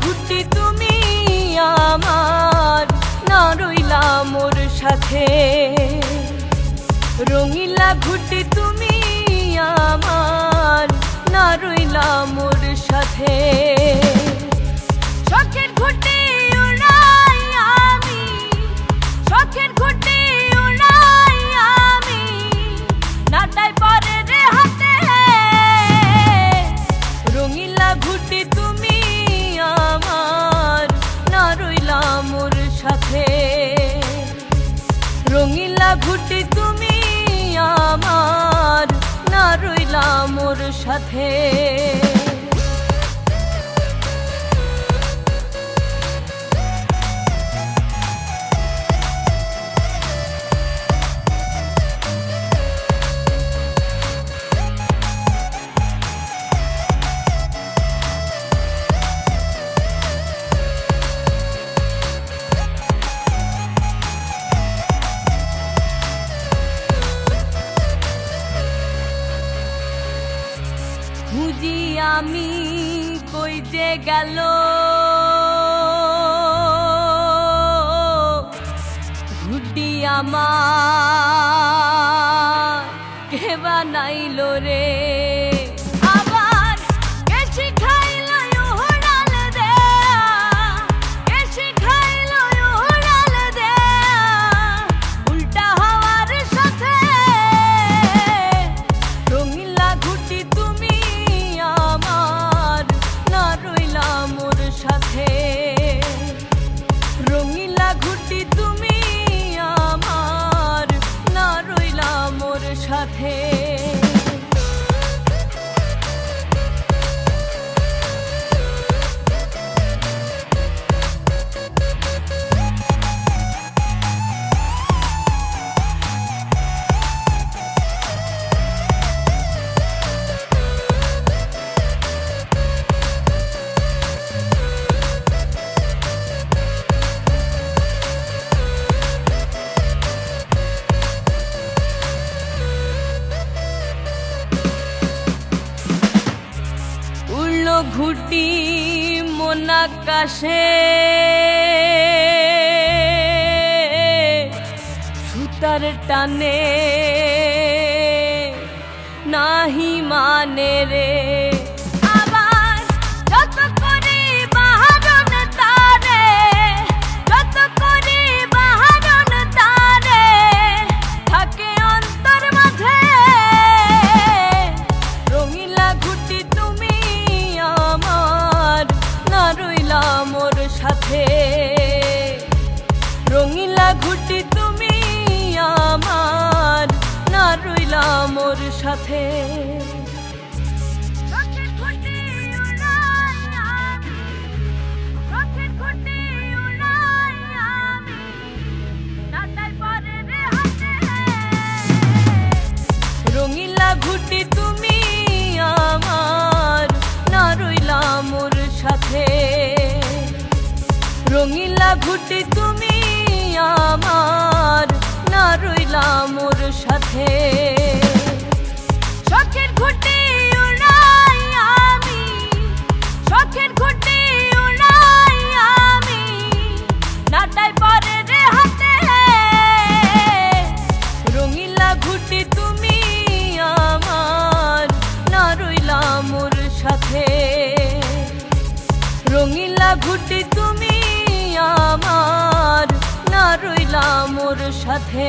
ঘুরতি তুমি আমার, না রইলা মোর সাথে। রঙিলা ঘুরতি তুমি আমার, না রইলা মোর সাথে। শখের ঘুরতি উড়াই আমি, শখের ঘুরতি উড়াই আমি, নাটাই পরে রে হাতে। রঙিলা ঘুরতি তুমি আমার, না রইলা মোর সাথে। রঙিলা ঘুরতি তুমি আমার, না রইলা মোর সাথে। খুঁজি আমি কই যে গেল, ঘুটি আমার কে বানাইল রে। রঙিলা ঘুরতি তুমি আমার, না রইলা মোর সাথে। ঘুটি মন আকাশে, সুতার টানে নাহি মানে রে। আবার যত করি বাহারন তারে, যত করি বাহারন তারে, থাকে অন্তর মাঝে। রঙিলা ঘুটি তুমি আমার, না রইলা মোর সাথে। রঙিলা ঘুটি তুমি আমার, না রইলা মোর সাথে। রঙিলা ঘুটি তুমি আমার, না রইলা মোর সাথে। রঙিলা ঘুটি তুমি আমার, না রইলা মোর সাথে। শখের ঘুটি উড়াই আমি, শখের ঘুটি উড়াই আমি, নাটাই পরে রে হাতে। রঙিলা ঘুটি তুমি আমার, না রইলা মোর সাথে। রঙিলা ঘুটি তুমি আমার, না রইলা মোর সাথে।